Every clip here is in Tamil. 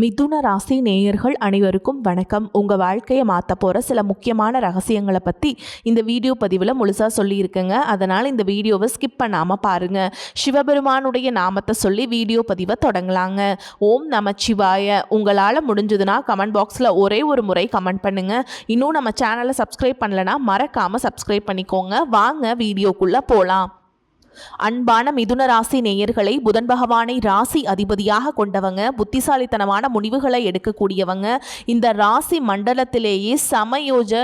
மிதுன ராசி நேயர்கள் அனைவருக்கும் வணக்கம். உங்கள் வாழ்க்கையை மாற்ற போகிற சில முக்கியமான ரகசியங்களை பற்றி இந்த வீடியோ பதிவில் முழுசாக சொல்லியிருக்கேங்க. அதனால் இந்த வீடியோவை ஸ்கிப் பண்ணாமல் பாருங்கள். சிவபெருமானுடைய நாமத்தை சொல்லி வீடியோ பதிவை தொடங்கலாங்க. ஓம் நமச்சிவாய. உங்களால் முடிஞ்சதுன்னா கமெண்ட் பாக்ஸில் ஒரே ஒரு முறை கமெண்ட் பண்ணுங்கள். இன்னும் நம்ம சேனலை சப்ஸ்கிரைப் பண்ணலைன்னா மறக்காமல் சப்ஸ்கிரைப் பண்ணிக்கோங்க. வாங்க வீடியோக்குள்ளே போகலாம். அன்பான மிதுன ராசி நேயர்களை, புதன் பகவானை ராசி அதிபதியாக கொண்டவங்க, புத்திசாலித்தனமான முடிவுகளை எடுக்கக்கூடியவங்க, இந்த ராசி மண்டலத்திலேயே சமயோஜ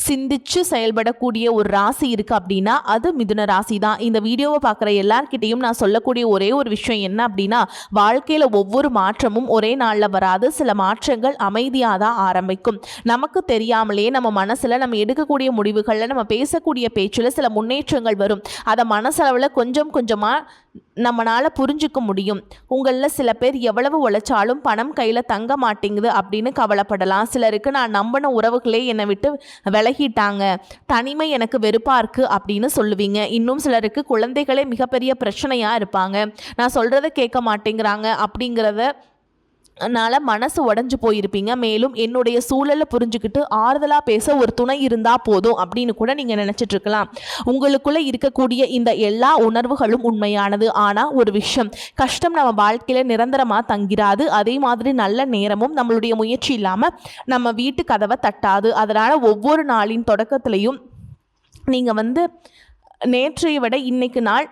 சிந்திச்சு செயல்படக்கூடிய ஒரு ராசி இருக்குது அப்படின்னா அது மிதுன ராசி தான். இந்த வீடியோவை பார்க்குற எல்லார்கிட்டையும் நான் சொல்லக்கூடிய ஒரே ஒரு விஷயம் என்ன அப்படின்னா, வாழ்க்கையில் ஒவ்வொரு மாற்றமும் ஒரே நாளில் வராது. சில மாற்றங்கள் அமைதியாக தான் ஆரம்பிக்கும். நமக்கு தெரியாமலே நம்ம மனசில் நம்ம எடுக்கக்கூடிய முடிவுகளில் நம்ம பேசக்கூடிய பேச்சில் சில முன்னேற்றங்கள் வரும். அதை மனசளவில் கொஞ்சம் கொஞ்சமாக நம்மளால் புரிஞ்சிக்க முடியும். உங்களில் சில பேர் எவ்வளவு உழைச்சாலும் பணம் கையில் தங்க மாட்டேங்குது அப்படின்னு கவலைப்படலாம். சிலருக்கு நான் நம்பின உறவுகளே என்னை விட்டு விலகிட்டாங்க, தனிமை எனக்கு வெறுப்பாக இருக்குது அப்படின்னு சொல்லுவீங்க. இன்னும் சிலருக்கு குழந்தைகளே மிகப்பெரிய பிரச்சனையாக இருப்பாங்க. நான் சொல்கிறத கேட்க மாட்டேங்கிறாங்க அப்படிங்கிறத மனசு உடஞ்சு போயிருப்பீங்க. மேலும் என்னுடைய சூழலை புரிஞ்சுக்கிட்டு ஆறுதலாக பேச ஒரு துணை இருந்தால் போதும் அப்படின்னு கூட நீங்கள் நினச்சிட்டு இருக்கலாம். உங்களுக்குள்ளே இருக்கக்கூடிய இந்த எல்லா உணர்வுகளும் உண்மையானது. ஆனால் ஒரு விஷயம், கஷ்டம் நம்ம வாழ்க்கையில் நிரந்தரமாக தங்கிராது. அதே மாதிரி நல்ல நேரமும் நம்மளுடைய முயற்சி இல்லாமல் நம்ம வீட்டு கதவை தட்டாது. அதனால் ஒவ்வொரு நாளின் தொடக்கத்திலையும் நீங்கள் நேற்றைய விட இன்னைக்கு நாள்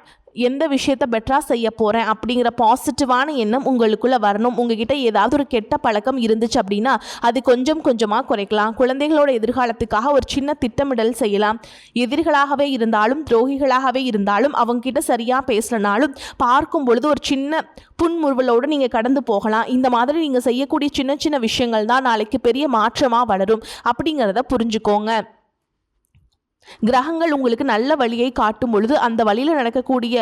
எந்த விஷயத்தை பெட்டராக செய்ய போகிறேன் அப்படிங்கிற பாசிட்டிவான எண்ணம் உங்களுக்குள்ளே வரணும். உங்ககிட்ட ஏதாவது ஒரு கெட்ட பழக்கம் இருந்துச்சு அப்படின்னா அது கொஞ்சம் கொஞ்சமாக குறைக்கலாம். குழந்தைகளோட எதிர்காலத்துக்காக ஒரு சின்ன திட்டமிடல் செய்யலாம். எதிரிகளாகவே இருந்தாலும் துரோகிகளாகவே இருந்தாலும் அவங்ககிட்ட சரியாக பேசலனாலும் பார்க்கும் பொழுது ஒரு சின்ன புன்முறுவலோடு நீங்கள் கடந்து போகலாம். இந்த மாதிரி நீங்கள் செய்யக்கூடிய சின்ன சின்ன விஷயங்கள் தான் நாளைக்கு பெரிய மாற்றமாக வளரும் அப்படிங்கிறத புரிஞ்சுக்கோங்க. கிரகங்கள் உங்களுக்கு நல்ல வழியை காட்டும் பொழுது அந்த வழியில் நடக்கக்கூடிய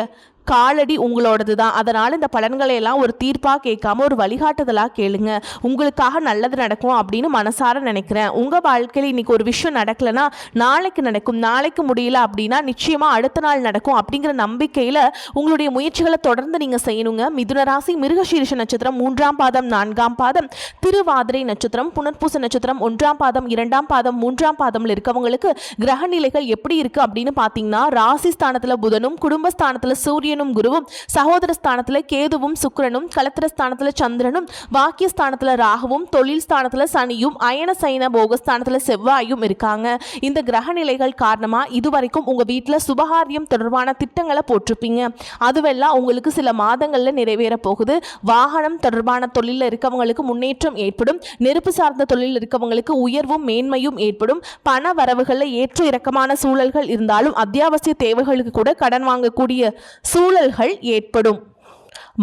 காலடி உங்களோடது தான். அதனால் இந்த பலன்களை எல்லாம் ஒரு தீர்ப்பாக கேட்காம ஒரு வழிகாட்டுதலாக கேளுங்க. உங்களுக்காக நல்லது நடக்கும் அப்படின்னு மனசார நினைக்கிறேன். உங்கள் வாழ்க்கையில் இன்றைக்கி ஒரு விஷயம் நடக்கலைன்னா நாளைக்கு நடக்கும், நாளைக்கு முடியல அப்படின்னா நிச்சயமாக அடுத்த நாள் நடக்கும் அப்படிங்கிற நம்பிக்கையில் உங்களுடைய முயற்சிகளை தொடர்ந்து நீங்கள் செய்யணுங்க. மிதுன ராசி மிருகசீரிஷ நட்சத்திரம் 3ஆம் பாதம் 4ஆம் பாதம், திருவாதிரை நட்சத்திரம், புனர்பூச நட்சத்திரம் 1ஆம் பாதம் 2ஆம் பாதம் 3ஆம் பாதம்ல இருக்கவங்களுக்கு கிரக நிலைகள் எப்படி இருக்குது அப்படின்னு பார்த்தீங்கன்னா, ராசி ஸ்தானத்தில் புதனும், குடும்பஸ்தானத்தில் சூரியனும் குருவும், சகோதர ஸ்தானத்துல கேதுவும் சுக்கிரனும், கலத்திர ஸ்தானத்துல சந்திரனும், வாக்கிய ஸ்தானத்துல ராகுவும், தொழில் ஸ்தானத்துல சனியும், அயன சயன போகஸ்தானத்துல செவ்வாயும் இருக்காங்க. இந்த கிரக நிலைகள் காரணமா இதுவரைக்கும் உங்க வீட்டுல சுபகாரியம் தொடர்பான திட்டங்களை போட்டிருப்பீங்க. அதுவெல்லாம் உங்களுக்கு சில மாதங்கள்ல நிறைவேற போகுது. வாகனம் தொடர்பான தொழில இருக்கவங்களுக்கு முன்னேற்றம் ஏற்படும். நெருப்பு சார்ந்த தொழில் இருக்கவங்களுக்கு உயர்வும் மேன்மையும் ஏற்படும். பண வரவுகள்ல ஏற்ற இறக்கமான சூழல்கள் இருந்தாலும் அத்தியாவசிய தேவைகளுக்கு கூட கடன் வாங்கக்கூடிய சூழல்கள் ஏற்படும்.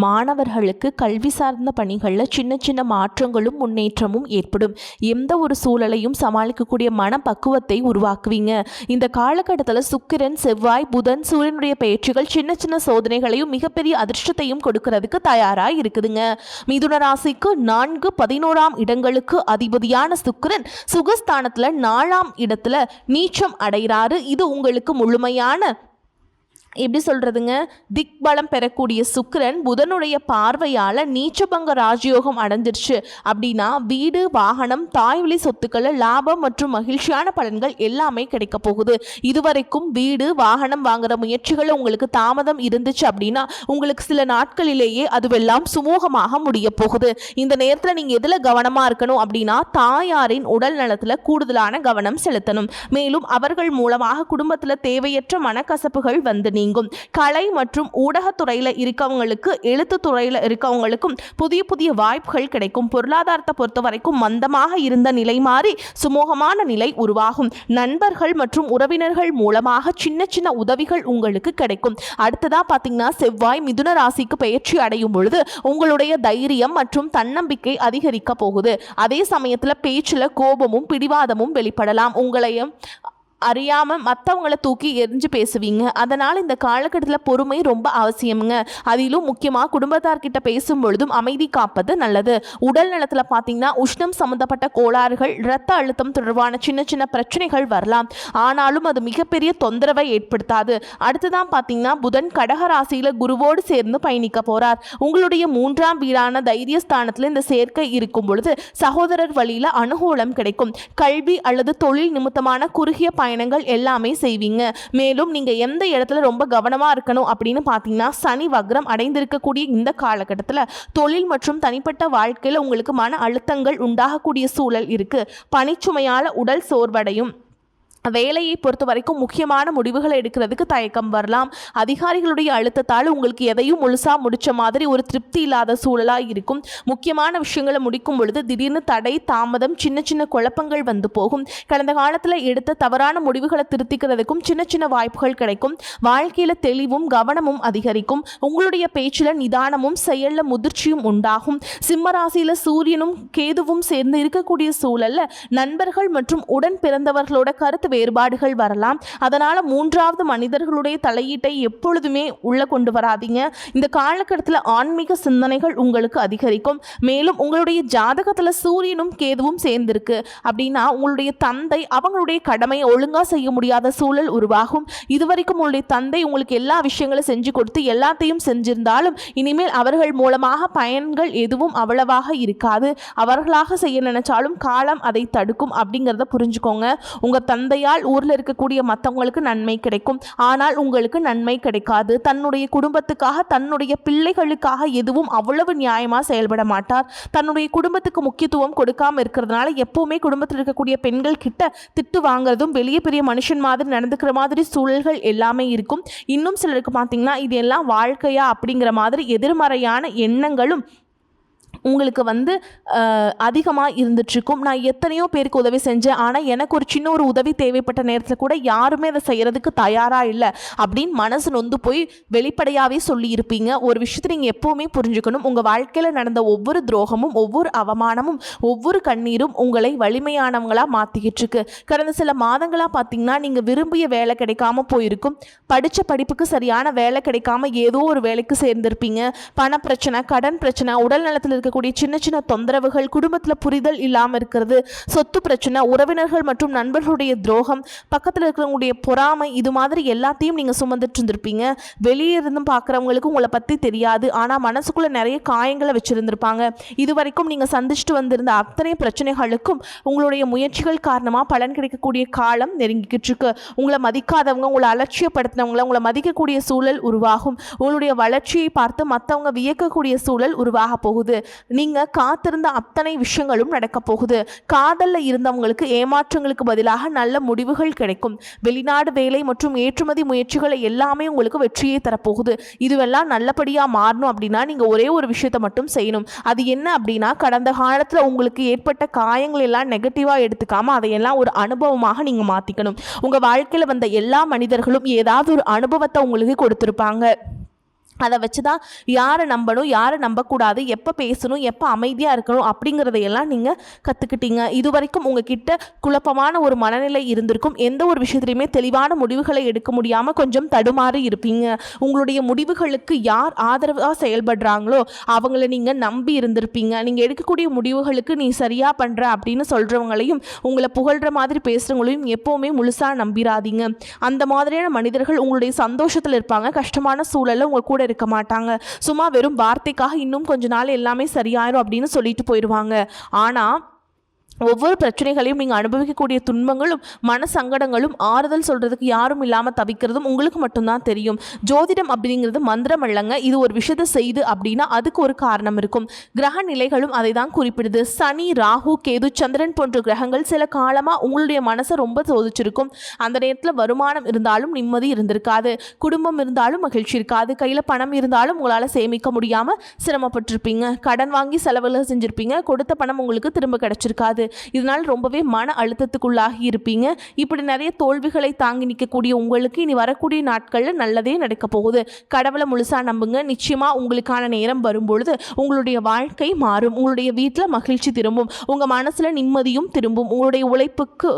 மாணவர்களுக்கு கல்வி சார்ந்த பணிகளில் சின்ன சின்ன மாற்றங்களும் முன்னேற்றமும் ஏற்படும். எந்த ஒரு சூழலையும் சமாளிக்கக்கூடிய மனப்பக்குவத்தை உருவாக்குவீங்க. இந்த காலகட்டத்தில் சுக்கிரன், செவ்வாய், புதன், சூரியனுடைய பயிற்சிகள் சின்ன சின்ன சோதனைகளையும் மிகப்பெரிய அதிர்ஷ்டத்தையும் கொடுக்கறதுக்கு தயாராக இருக்குதுங்க. மிதுன ராசிக்கு 4, 11ஆம் இடங்களுக்கு அதிபதியான சுக்கிரன் சுகஸ்தானத்தில் 4ஆம் இடத்துல நீச்சம் அடைகிறாரு. இது உங்களுக்கு முழுமையான எப்படி சொல்கிறதுங்க, திக்பலம் பெறக்கூடிய சுக்கிரன் புதனுடைய பார்வையால் நீச்சபங்க ராஜயோகம் அடைஞ்சிருச்சு அப்படின்னா வீடு, வாகனம், தாய்வழி சொத்துக்கள், லாபம் மற்றும் மகிழ்ச்சியான பலன்கள் எல்லாமே கிடைக்க போகுது. இதுவரைக்கும் வீடு, வாகனம் வாங்குற முயற்சிகள் உங்களுக்கு தாமதம் இருந்துச்சு அப்படின்னா உங்களுக்கு சில நாட்களிலேயே அதுவெல்லாம் சுமூகமாக முடிய போகுது. இந்த நேரத்தில் நீங்கள் எதில் கவனமாக இருக்கணும் அப்படின்னா, தாயாரின் உடல் நலத்தில் கூடுதலான கவனம் செலுத்தணும். மேலும் அவர்கள் மூலமாக குடும்பத்தில் தேவையற்ற மனக்கசப்புகள் நீங்கும். கலை மற்றும் ஊடகத்துறையில் இருக்கவங்களுக்கு, எழுத்து துறையில் இருக்கவங்களுக்கும் புதிய புதிய வாய்ப்புகள் கிடைக்கும். பொருளாதாரத்தை பொறுத்த வரைக்கும் மந்தமாக இருந்த நிலை மாறி சுமூகமான நிலை உருவாகும். நண்பர்கள் மற்றும் உறவினர்கள் மூலமாக சின்ன சின்ன உதவிகள் உங்களுக்கு கிடைக்கும். அடுத்ததா பார்த்தீங்கன்னா, செவ்வாய் மிதுன ராசிக்கு பயிற்சி அடையும் பொழுது உங்களுடைய தைரியம் மற்றும் தன்னம்பிக்கை அதிகரிக்க போகுது. அதே சமயத்தில் பேச்சில் கோபமும் பிடிவாதமும் வெளிப்படலாம். அறியாமல் மற்றவங்கள தூக்கி எரிஞ்சு பேசுவீங்க. அதனால் இந்த காலகட்டத்தில் பொறுமை ரொம்ப அவசியமுங்க. அதிலும் முக்கியமாக குடும்பத்தார்கிட்ட பேசும் பொழுதும் அமைதி காப்பது நல்லது. உடல் நலத்தில் பார்த்தீங்கன்னா உஷ்ணம் சம்மந்தப்பட்ட கோளாறுகள், இரத்த அழுத்தம் தொடர்பான சின்ன சின்ன பிரச்சனைகள் வரலாம். ஆனாலும் அது மிகப்பெரிய தொந்தரவை ஏற்படுத்தாது. அடுத்ததான் பார்த்தீங்கன்னா புதன் கடகராசியில் குருவோடு சேர்ந்து பயணிக்க போகிறார். உங்களுடைய 3ஆம் வீடான தைரியஸ்தானத்தில் இந்த சேர்க்கை இருக்கும் பொழுது சகோதரர் வழியில் அனுகூலம் கிடைக்கும். கல்வி அல்லது தொழில் நிமித்தமான குறுகிய பயணங்கள் எல்லாமே செய்வீங்க. மேலும் நீங்க எந்த இடத்துல ரொம்ப கவனமா இருக்கணும் அப்படின்னு பார்த்தீங்கன்னா சனி வக்ரம் அடைந்திருக்கக்கூடிய இந்த காலகட்டத்தில் தொழில் மற்றும் தனிப்பட்ட வாழ்க்கையில் உங்களுக்கு மன அழுத்தங்கள் உண்டாகக்கூடிய சூழல் இருக்கு. பணிச்சுமையால உடல் சோர்வடையும். வேலையை பொறுத்த வரைக்கும் முக்கியமான முடிவுகளை எடுக்கிறதுக்கு தயக்கம் வரலாம். அதிகாரிகளுடைய அழுத்தத்தால் உங்களுக்கு எதையும் முழுசா முடிச்ச மாதிரி ஒரு திருப்தி இல்லாத சூழலாக இருக்கும். முக்கியமான விஷயங்களை முடிக்கும் பொழுது திடீர்னு தடை, தாமதம், சின்ன சின்ன குழப்பங்கள் வந்து போகும். கடந்த காலத்தில் எடுத்த தவறான முடிவுகளை திருத்திக்கிறதுக்கும் சின்ன சின்ன வாய்ப்புகள் கிடைக்கும். வாழ்க்கையில் தெளிவும் கவனமும் அதிகரிக்கும். உங்களுடைய பேச்சில் நிதானமும் செயலில் முதிர்ச்சியும் உண்டாகும். சிம்மராசியில் சூரியனும் கேதுவும் சேர்ந்து இருக்கக்கூடிய சூழல்ல நண்பர்கள் மற்றும் உடன் பிறந்தவர்களோட கருத்து வேறுபாடுகள் வரலாம். அதனால 3வது மனிதர்களுடைய தலையீட்டை எப்பொழுதுமே உள்ள கொண்டு வராதீங்க. இந்த காலகட்டத்தில் ஆன்மீக சிந்தனைகள் உங்களுக்கு அதிகரிக்கும். மேலும் உங்களுடைய ஜாதகத்தில் சூரியனும் கேதுவும் சேர்ந்திருக்கு அப்படின்னா உங்களுடைய தந்தை அவங்களுடைய கடமையை ஒழுங்கா செய்ய முடியாத சூழல் உருவாகும். இதுவரைக்கும் உங்களுடைய தந்தை உங்களுக்கு எல்லா விஷயங்களும் செஞ்சு கொடுத்து எல்லாத்தையும் செஞ்சிருந்தாலும் இனிமேல் அவர்கள் மூலமாக பயன்கள் எதுவும் அவ்வளவாக இருக்காது. அவர்களாக செய்ய நினைச்சாலும் காலம் அதை தடுக்கும் அப்படிங்கிறத புரிஞ்சுக்கோங்க. உங்க தந்தையால் ஊரில் இருக்கக்கூடிய மற்றவங்களுக்கு நன்மை கிடைக்கும், ஆனால் உங்களுக்கு நன்மை கிடைக்காது. தன்னுடைய குடும்பத்துக்காக தன்னுடைய பிள்ளைகளுக்காக எதுவும் அவ்வளவு நியாயமாக செயல்பட மாட்டார். தன்னுடைய குடும்பத்துக்கு முக்கியத்துவம் கொடுக்காம இருக்கிறதுனால எப்பவுமே குடும்பத்தில் இருக்கக்கூடிய பெண்கள் கிட்ட திட்டு வாங்குறதும் வெளியே பெரிய மனுஷன் மாதிரி நடந்துக்கிற மாதிரி சூழல்கள் எல்லாமே இருக்கும். இன்னும் சிலருக்கு பார்த்தீங்கன்னா இது எல்லாம் வாழ்க்கையா அப்படிங்கிற மாதிரி எதிர்மறையான எண்ணங்களும் உங்களுக்கு அதிகமாக இருந்துட்டுருக்கும். நான் எத்தனையோ பேருக்கு உதவி செஞ்சேன், ஆனால் எனக்கு ஒரு சின்ன ஒரு உதவி தேவைப்பட்ட நேரத்தில் கூட யாருமே அதை செய்கிறதுக்கு தயாராக இல்லை அப்படின்னு மனசு நொந்து போய் வெளிப்படையாகவே சொல்லியிருப்பீங்க. ஒரு விஷயத்தை நீங்கள் எப்போவுமே புரிஞ்சுக்கணும். உங்கள் வாழ்க்கையில் நடந்த ஒவ்வொரு துரோகமும், ஒவ்வொரு அவமானமும், ஒவ்வொரு கண்ணீரும் உங்களை வலிமையானவங்களாக மாற்றிக்கிட்டு இருக்கு. கடந்த சில மாதங்களாக பார்த்தீங்கன்னா நீங்கள் விரும்பிய வேலை கிடைக்காம போயிருக்கும். படித்த படிப்புக்கு சரியான வேலை கிடைக்காம ஏதோ ஒரு வேலைக்கு சேர்ந்திருப்பீங்க. பண பிரச்சனை, கடன் பிரச்சனை, உடல் நலத்தில் இருக்கக்கூடிய சின்ன சின்ன தொந்தரவுகள், குடும்பத்தில் புரிதல் இல்லாமல் இருக்கிறது, சொத்து பிரச்சனை, உறவினர்கள் மற்றும் நண்பர்களுடைய துரோகம், பக்கத்தில் இருக்கிறவங்களுடைய பொறாமை, இது மாதிரி எல்லாத்தையும் நீங்கள் சுமந்துட்டு இருந்திருப்பீங்க. வெளியே இருந்தும் பார்க்குறவங்களுக்கு உங்களை பற்றி தெரியாது, ஆனால் மனசுக்குள்ளே நிறைய காயங்களை வச்சுருந்துருப்பாங்க. இது வரைக்கும் நீங்கள் சந்திச்சுட்டு வந்திருந்த அத்தனை பிரச்சனைகளுக்கும் உங்களுடைய முயற்சிகள் காரணமாக பலன் கிடைக்கக்கூடிய காலம் நெருங்கிக்கிட்டு இருக்கு. உங்களை மதிக்காதவங்க, உங்களை அலட்சியப்படுத்தினவங்களை உங்களை மதிக்கக்கூடிய சூழல் உருவாகும். உங்களுடைய வளர்ச்சியை பார்த்து மற்றவங்க வியக்கக்கூடிய சூழல் உருவாக போகுது. நீங்க காத்திருந்த அத்தனை விஷயங்களும் நடக்க போகுது. காதல்ல இருந்தவங்களுக்கு ஏமாற்றங்களுக்கு பதிலாக நல்ல முடிவுகள் கிடைக்கும். வெளிநாடு வேலை மற்றும் ஏற்றுமதி முயற்சிகளை எல்லாமே உங்களுக்கு வெற்றியை தரப்போகுது. இதுவெல்லாம் நல்லபடியா மாறணும் அப்படின்னா நீங்க ஒரே ஒரு விஷயத்தை மட்டும் செய்யணும். அது என்ன அப்படின்னா, கடந்த காலத்துல உங்களுக்கு ஏற்பட்ட காயங்கள் எல்லாம் நெகட்டிவா எடுத்துக்காம அதையெல்லாம் ஒரு அனுபவமாக நீங்க மாத்திக்கணும். உங்க வாழ்க்கையில வந்த எல்லா மனிதர்களும் ஏதாவது ஒரு அனுபவத்தை உங்களுக்கு கொடுத்திருப்பாங்க. அதை வச்சு தான் யாரை நம்பணும், யாரை நம்பக்கூடாது, எப்போ பேசணும், எப்போ அமைதியாக இருக்கணும் அப்படிங்கிறதையெல்லாம் நீங்கள் கற்றுக்கிட்டீங்க. இது வரைக்கும் உங்ககிட்ட குழப்பமான ஒரு மனநிலை இருந்திருக்கும். எந்த ஒரு விஷயத்துலையுமே தெளிவான முடிவுகளை எடுக்க முடியாமல் கொஞ்சம் தடுமாறி இருப்பீங்க. உங்களுடைய முடிவுகளுக்கு யார் ஆதரவாக செயல்படுறாங்களோ அவங்கள நீங்கள் நம்பி இருந்திருப்பீங்க. நீங்கள் எடுக்கக்கூடிய முடிவுகளுக்கு நீ சரியாக பண்ணுற அப்படின்னு சொல்கிறவங்களையும் உங்களை புகழ்கிற மாதிரி பேசுகிறவங்களையும் எப்போவுமே முழுசாக நம்பிடாதீங்க. அந்த மாதிரியான மனிதர்கள் உங்களுடைய சந்தோஷத்தில் இருப்பாங்க, கஷ்டமான சூழலில் உங்கள் கூட இருக்க மாட்டாங்க. சும்மா வெறும் வார்த்தைக்காக இன்னும் கொஞ்ச நாள் எல்லாமே சரியாயிரும் அப்படின்னு சொல்லிட்டு போயிடுவாங்க. ஆனால் ஒவ்வொரு பிரச்சனைகளையும் நீங்கள் அனுபவிக்கக்கூடிய துன்பங்களும் மன சங்கடங்களும் ஆறுதல் சொல்கிறதுக்கு யாரும் இல்லாமல் தவிக்கிறதும் உங்களுக்கு மட்டும்தான் தெரியும். ஜோதிடம் அப்படிங்கிறது மந்திரம் அல்லங்க. இது ஒரு விஷயத்தை செய்து அப்படின்னா அதுக்கு ஒரு காரணம் இருக்கும். கிரக நிலைகளும் அதை தான் குறிப்பிடுது. சனி, ராகு, கேது, சந்திரன் போன்ற கிரகங்கள் சில காலமாக உங்களுடைய மனசை ரொம்ப சோதிச்சிருக்கும். அந்த நேரத்தில் வருமானம் இருந்தாலும் நிம்மதி இருந்திருக்காது, குடும்பம் இருந்தாலும் மகிழ்ச்சி இருக்காது, கையில் பணம் இருந்தாலும் உங்களால் சேமிக்க முடியாமல் சிரமப்பட்டிருப்பீங்க, கடன் வாங்கி செலவுகள் செஞ்சுருப்பீங்க, கொடுத்த பணம் உங்களுக்கு திரும்ப கிடைச்சிருக்காது. இதனால் ரொம்பவே மன அழுத்தத்துக்குள்ளாகி இருப்பீங்க. இப்படி நிறைய தோல்விகளை தாங்கி நிற்கக்கூடிய உங்களுக்கு இனி வரக்கூடிய நாட்களில் நல்லதே நடக்க போகுது. கடவுளை முழுசா நம்புங்க. நிச்சயமா உங்களுக்கான நேரம் வரும்பொழுது உங்களுடைய வாழ்க்கை மாறும். உங்களுடைய வீட்டில் மகிழ்ச்சி திரும்பும். உங்கள் மனசில் நிம்மதியும் திரும்பும். உங்களுடைய உழைப்புக்கு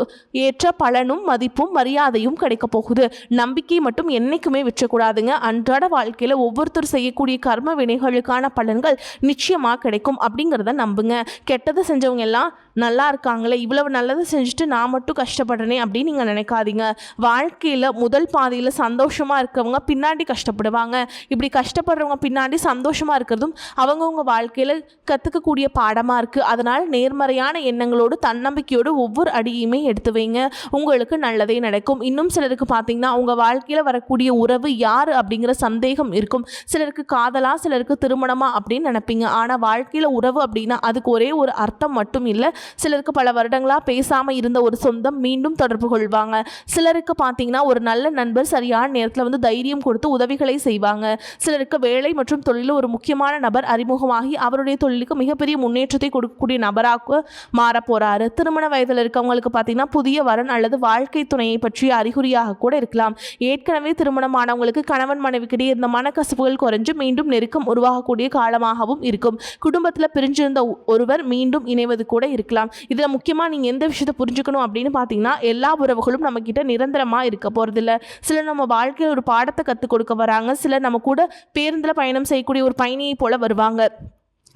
ஏற்ற பலனும் மதிப்பும் மரியாதையும் கிடைக்க போகுது. நம்பிக்கை மட்டும் என்னைக்குமே விற்றக்கூடாதுங்க. அன்றாட வாழ்க்கையில் ஒவ்வொருத்தர் செய்யக்கூடிய கர்ம வினைகளுக்கான பலன்கள் நிச்சயமாக கிடைக்கும் அப்படிங்கிறத நம்புங்க. கெட்டதை செஞ்சவங்க எல்லாம் நல்லா இருக்காங்களே, இவ்வளவு நல்லதை செஞ்சுட்டு நான் மட்டும் கஷ்டப்படுறேனே அப்படின்னு நீங்கள் நினைக்காதீங்க. வாழ்க்கையில் முதல் பாதியில் சந்தோஷமாக இருக்கவங்க பின்னாடி கஷ்டப்படுவாங்க. இப்படி கஷ்டப்படுறவங்க பின்னாடி சந்தோஷமாக இருக்கிறதும் அவங்கவுங்க வாழ்க்கையில் கற்றுக்கக்கூடிய பாடமாக இருக்குது. அதனால் நேர்மறையான எண்ணங்களோடு தன்னம்பிக்கையோடு ஒவ்வொரு அடியுமே எடுத்து வைங்க. உங்களுக்கு நல்லதே நடக்கும். இன்னும் சிலருக்கு பார்த்தீங்கன்னா உங்கள் வாழ்க்கையில் வரக்கூடிய உறவு யார் அப்படிங்கிற சந்தேகம் இருக்கும். சிலருக்கு காதலா, சிலருக்கு திருமணமா அப்படின்னு நினைப்பீங்க. ஆனால் வாழ்க்கையில் உறவு அப்படின்னா அதுக்கு ஒரே ஒரு அர்த்தம் மட்டும் இல்லை. சிலருக்கு பல வருடங்களாக பேசாமல் இருந்த ஒரு சொந்தம் மீண்டும் தொடர்பு கொள்வாங்க. சிலருக்கு பார்த்தீங்கன்னா ஒரு நல்ல நண்பர் சரியான நேரத்தில் தைரியம் கொடுத்து உதவிகளை செய்வாங்க. சிலருக்கு வேலை மற்றும் தொழிலில் ஒரு முக்கியமான நபர் அறிமுகமாகி அவருடைய தொழிலுக்கு மிகப்பெரிய முன்னேற்றத்தை கொடுக்கக்கூடிய நபராக மாற போறாரு. திருமண வயதில் இருக்கவங்களுக்கு பார்த்தீங்கன்னா புதிய வரன் அல்லது வாழ்க்கை துணையை பற்றிய அறிகுறியாக கூட இருக்கலாம். ஏற்கனவே திருமணமானவங்களுக்கு கணவன் மனைவிக்கிடையே இருந்த மனக்கசப்புகள் குறைஞ்சு மீண்டும் நெருக்கம் உருவாகக்கூடிய காலமாகவும் இருக்கும். குடும்பத்தில் பிரிஞ்சிருந்த ஒருவர் மீண்டும் இணைவது கூட இருக்கலாம். இதில் முக்கியமாக நீங்கள் எந்த விஷயத்தை புரிஞ்சுக்கணும் அப்படின்னு பார்த்தீங்கன்னா எல்லா உறவுகளும் நம்ம கிட்ட நிரந்தரமாக இருக்க போகிறதில்ல. சிலர் நம்ம வாழ்க்கையில் ஒரு பாடத்தை கற்றுக் கொடுக்க வராங்க. சிலர் நம்ம கூட பேருந்தில் பயணம் செய்யக்கூடிய ஒரு பயணியை போல வருவாங்க.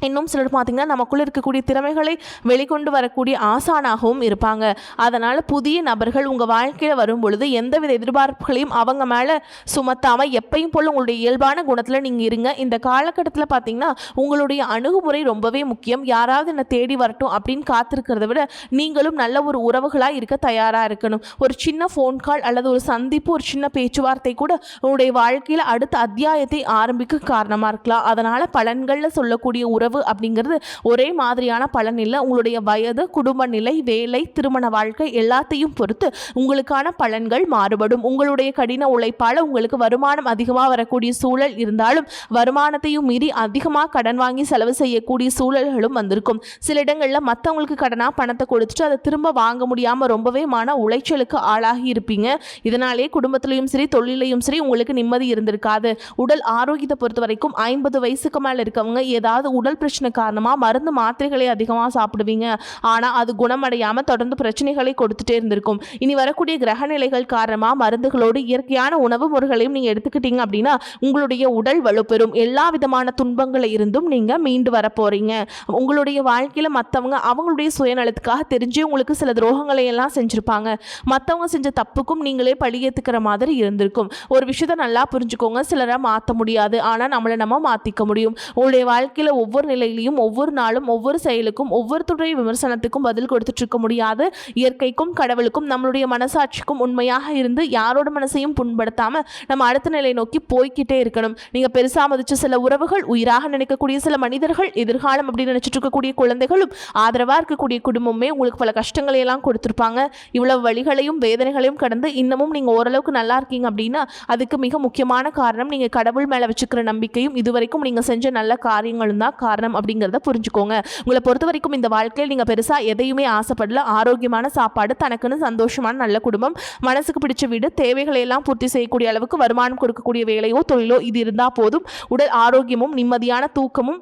இன்னும் சிலர் பார்த்திங்கன்னா நமக்குள்ளே இருக்கக்கூடிய திறமைகளை வெளிக்கொண்டு வரக்கூடிய ஆசானாகவும் இருப்பாங்க. அதனால் புதிய நபர்கள் உங்கள் வாழ்க்கையில் வரும் பொழுது எந்தவித எதிர்பார்ப்புகளையும் அவங்க மேலே சுமத்தாமல் எப்பயும் போல் உங்களுடைய இயல்பான குணத்தில் நீங்கள் இருங்க. இந்த காலகட்டத்தில் பார்த்திங்கன்னா உங்களுடைய அணுகுமுறை ரொம்பவே முக்கியம். யாராவது என்னை தேடி வரட்டும் அப்படின்னு காத்திருக்கிறத விட நீங்களும் நல்ல ஒரு உறவுகளாக இருக்க தயாராக இருக்கணும். ஒரு சின்ன ஃபோன் கால் அல்லது ஒரு சந்திப்பு, ஒரு சின்ன பேச்சுவார்த்தை கூட உங்களுடைய வாழ்க்கையில் அடுத்த அத்தியாயத்தை ஆரம்பிக்க காரணமாக இருக்கலாம். அதனால் பலன்களில் சொல்லக்கூடிய உறவு அப்படிங்கிறது ஒரே மாதிரியான பலன் இல்லை. உங்களுடைய வயது, குடும்ப நிலை, வேலை, திருமண வாழ்க்கை எல்லாத்தையும் பொறுத்து உங்களுக்கான பலன்கள் மாறுபடும். உங்களுடைய கடின உழைப்பால் உங்களுக்கு வருமானம் அதிகமாக வரக்கூடிய சூழல் இருந்தாலும் வருமானத்தையும் மீறி அதிகமாக கடன் வாங்கி செலவு செய்யக்கூடிய சூழல்களும் வந்திருக்கும். சில இடங்களில் மற்றவங்களுக்கு கடனாக பணத்தை கொடுத்துட்டு அதை திரும்ப வாங்க முடியாமல் ரொம்பவே மன உளைச்சலுக்கு ஆளாகி இருப்பீங்க. இதனாலே குடும்பத்திலையும் சரி தொழிலையும் சரி உங்களுக்கு நிம்மதி இருந்திருக்காது. உடல் ஆரோக்கியத்தை பொறுத்த வரைக்கும் 50 வயசுக்கு மேலே இருக்கவங்க ஏதாவது உடல் பிரச்சனை காரணமாக மருந்து மாத்திரைகளை அதிகமாக சாப்பிடுவீங்க. ஆனால் அது குணமடையாமல் தொடர்ந்து பிரச்சனைகளை கொடுத்துட்டே இருந்திருக்கும். இனி வரக்கூடிய கிரக நிலைகள் காரணமாக மருந்துகளோடு இயற்கையான உணவு முறைகளையும் நீங்கள் எடுத்துக்கிட்டீங்க அப்படின்னா உங்களுடைய உடல் வலுப்பெறும். எல்லா விதமான துன்பங்களை இருந்தும் நீங்கள் மீண்டு வர போறீங்க. உங்களுடைய வாழ்க்கையில் மற்றவங்க அவங்களுடைய சுயநலத்துக்காக தெரிஞ்சு உங்களுக்கு சில துரோகங்களை எல்லாம் செஞ்சுருப்பாங்க. மற்றவங்க செஞ்ச தப்புக்கும் நீங்களே பழியேற்றுக்கிற மாதிரி இருந்திருக்கும். ஒரு விஷயத்தை நல்லா புரிஞ்சுக்கோங்க. சிலரை மாற்ற முடியாது, ஆனால் நம்மளை நம்ம மாற்றிக்க முடியும். உங்களுடைய வாழ்க்கையில் ஒவ்வொரு நிலையிலையும் ஒவ்வொரு நாளும் ஒவ்வொரு செயலுக்கும் ஒவ்வொருத்தருடைய விமர்சனத்துக்கும் பதில் கொடுத்துட்டு இருக்க முடியாது. இயற்கைக்கும் கடவுளுக்கும் நம்மளுடைய மனசாட்சிக்கும் உண்மையாக இருந்து யாரோட மனசையும் புண்படுத்தாம நம்ம அடுத்த நிலை நோக்கி போய்கிட்டே இருக்கணும். நீங்க பெருசா மதிச்ச சில உறவுகள், உயிராக நினைக்கக்கூடிய சில மனிதர்கள், எதிர்காலம் அப்படின்னு நினைச்சிட்டு இருக்கக்கூடிய குழந்தைகளும், ஆதரவா இருக்கக்கூடிய குடும்பமே உங்களுக்கு பல கஷ்டங்களை எல்லாம் கொடுத்துருப்பாங்க. இவ்வளவு வழிகளையும் வேதனைகளையும் கடந்து இன்னமும் நீங்க ஓரளவுக்கு நல்லா இருக்கீங்க அப்படின்னா அதுக்கு மிக முக்கியமான காரணம் நீங்க கடவுள் மேல வச்சுக்கிற நம்பிக்கையும் இதுவரைக்கும் நீங்க செஞ்ச நல்ல காரியங்களும் தான் காரணம் அப்படிங்கிறத புரிஞ்சுக்கோங்க. உங்களை பொறுத்த வரைக்கும் இந்த வாழ்க்கையில் நீங்க பெருசா எதையுமே ஆசைப்படல. ஆரோக்கியமான சாப்பாடு, தனக்குன்னு சந்தோஷமான நல்ல குடும்பம், மனசுக்கு பிடிச்ச வீடு, தேவைகளை எல்லாம் பூர்த்தி செய்யக்கூடிய அளவுக்கு வருமானம் கொடுக்கக்கூடிய வேலையோ தொழிலோ இது இருந்தா போதும். உடல் ஆரோக்கியமும் நிம்மதியான தூக்கமும்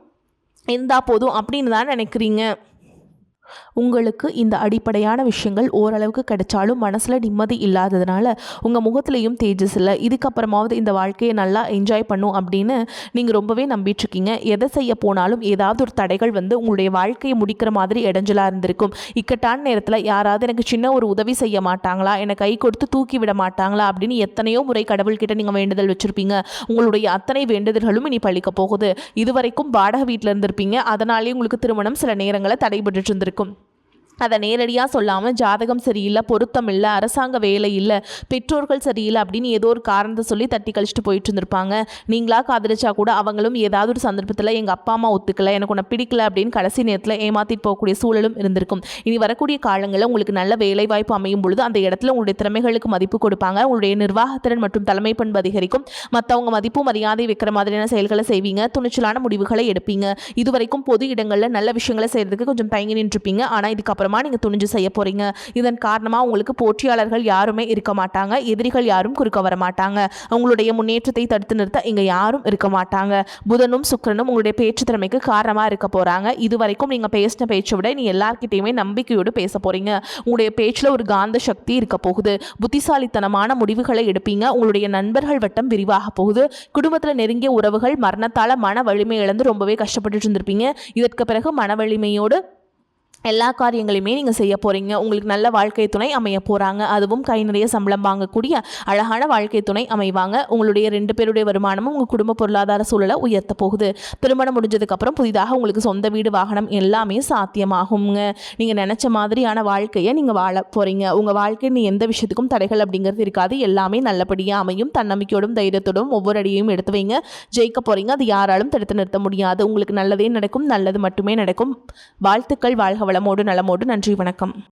இருந்தா போதும் அப்படின்னு தான் நினைக்கிறீங்க. உங்களுக்கு இந்த அடிப்படையான விஷயங்கள் ஓரளவுக்கு கிடைச்சாலும் மனசில் நிம்மதி இல்லாததுனால உங்கள் முகத்துலேயும் தேஜஸ் இல்லை. இதுக்கப்புறமாவது இந்த வாழ்க்கையை நல்லா என்ஜாய் பண்ணும் அப்படின்னு நீங்கள் ரொம்பவே நம்பிட்டுருக்கீங்க. எதை செய்ய போனாலும் ஏதாவது ஒரு தடைகள் உங்களுடைய வாழ்க்கையை முடிக்கிற மாதிரி இடைஞ்சலாக இருந்திருக்கும். இக்கட்டான நேரத்தில் யாராவது எனக்கு சின்ன ஒரு உதவி செய்ய மாட்டாங்களா, என்னை கை கொடுத்து தூக்கி விட மாட்டாங்களா அப்படின்னு எத்தனையோ முறை கடவுள்கிட்ட நீங்கள் வேண்டுதல் வச்சுருப்பீங்க. உங்களுடைய அத்தனை வேண்டுதல்களும் இனி பழிக்க போகுது. இதுவரைக்கும் வாடகை வீட்டில் இருந்திருப்பீங்க. அதனாலே உங்களுக்கு திருமணம் சில நேரங்களில் தடைபட்டு இருந்திருக்கும். அதை நேரடியாக சொல்லாமல் ஜாதகம் சரியில்லை, பொருத்தம் இல்லை, அரசாங்க வேலை இல்லை, பெற்றோர்கள் சரியில்லை அப்படின்னு ஏதோ ஒரு காரணத்தை சொல்லி தட்டி கழிச்சிட்டு போயிட்டு இருந்திருப்பாங்க. நீங்களா காதலிச்சா கூட அவங்களும் ஏதாவது ஒரு சந்தர்ப்பத்தில் எங்கள் அப்பா அம்மா ஒத்துக்கலை, எனக்கு உன்னை பிடிக்கல அப்படின்னு கடைசி நேரத்தில் ஏமாற்றிட்டு போகக்கூடிய சூழலும் இருந்திருக்கும். இனி வரக்கூடிய காலங்களில் உங்களுக்கு நல்ல வேலை வாய்ப்பு அமையும் பொழுது அந்த இடத்துல உங்களுடைய திறமைகளுக்கு மதிப்பு கொடுப்பாங்க. உங்களுடைய நிர்வாகத்திறன் மற்றும் தலைமை பண்பு அதிகரிக்கும். மற்றவங்க மதிப்பு மரியாதை வைக்கிற மாதிரியான செயல்களை செய்வீங்க. துணிச்சலான முடிவுகளை எடுப்பீங்க. இதுவரைக்கும் பொது இடங்களில் நல்ல விஷயங்களை செய்கிறதுக்கு கொஞ்சம் தயங்கி நின்றுப்பீங்க. ஆனால் இதுக்கப்புறமா மூலமாக நீங்கள் துணிஞ்சு செய்ய போகிறீங்க. இதன் காரணமாக உங்களுக்கு போட்டியாளர்கள் யாருமே இருக்க மாட்டாங்க, எதிரிகள் யாரும் குறுக்க வர மாட்டாங்க. உங்களுடைய முன்னேற்றத்தை தடுத்து நிறுத்த இங்கே யாரும் இருக்க மாட்டாங்க. புதனும் சுக்கிரனும் உங்களுடைய பேச்சு திறமைக்கு காரணமாக இருக்க போகிறாங்க. இது வரைக்கும் நீங்கள் பேசின பேச்சை விட நீ எல்லார்கிட்டையுமே நம்பிக்கையோடு பேச போகிறீங்க. உங்களுடைய பேச்சில் ஒரு காந்த சக்தி இருக்க போகுது. புத்திசாலித்தனமான முடிவுகளை எடுப்பீங்க. உங்களுடைய நண்பர்கள் வட்டம் விரிவாக போகுது. குடும்பத்தில் நெருங்கிய உறவுகள் மரணத்தால் மன வலிமை இழந்து ரொம்பவே கஷ்டப்பட்டு இருந்திருப்பீங்க. இதற்கு பிறகு மன வலிமையோடு எல்லா காரியங்களையுமே நீங்கள் செய்ய போகிறீங்க. உங்களுக்கு நல்ல வாழ்க்கை துணை அமைய போகிறாங்க. அதுவும் கை நிறைய சம்பளம் வாங்கக்கூடிய அழகான வாழ்க்கை துணை அமைவாங்க. உங்களுடைய 2 பேருடைய வருமானமும் உங்கள் குடும்ப பொருளாதார சூழலை உயர்த்த போகுது. திருமணம் முடிஞ்சதுக்கப்புறம் புதிதாக உங்களுக்கு சொந்த வீடு வாகனம் எல்லாமே சாத்தியமாகுங்க. நீங்கள் நினச்ச மாதிரியான வாழ்க்கையை நீங்கள் வாழ போகிறீங்க. உங்கள் வாழ்க்கை நீ எந்த விஷயத்துக்கும் தடைகள் அப்படிங்கிறது இருக்காது. எல்லாமே நல்லபடியாக அமையும். தன்னம்பிக்கையோடும் தைரியத்தோடும் ஒவ்வொரு அடியையும் எடுத்து வைங்க. ஜெயிக்க போகிறீங்க. அது யாராலும் தடுத்து நிறுத்த முடியாது. உங்களுக்கு நல்லதே நடக்கும். நல்லது மட்டுமே நடக்கும். வாழ்த்துக்கள். வாழ்க வளமோடு நலமோடு. நன்றி, வணக்கம்.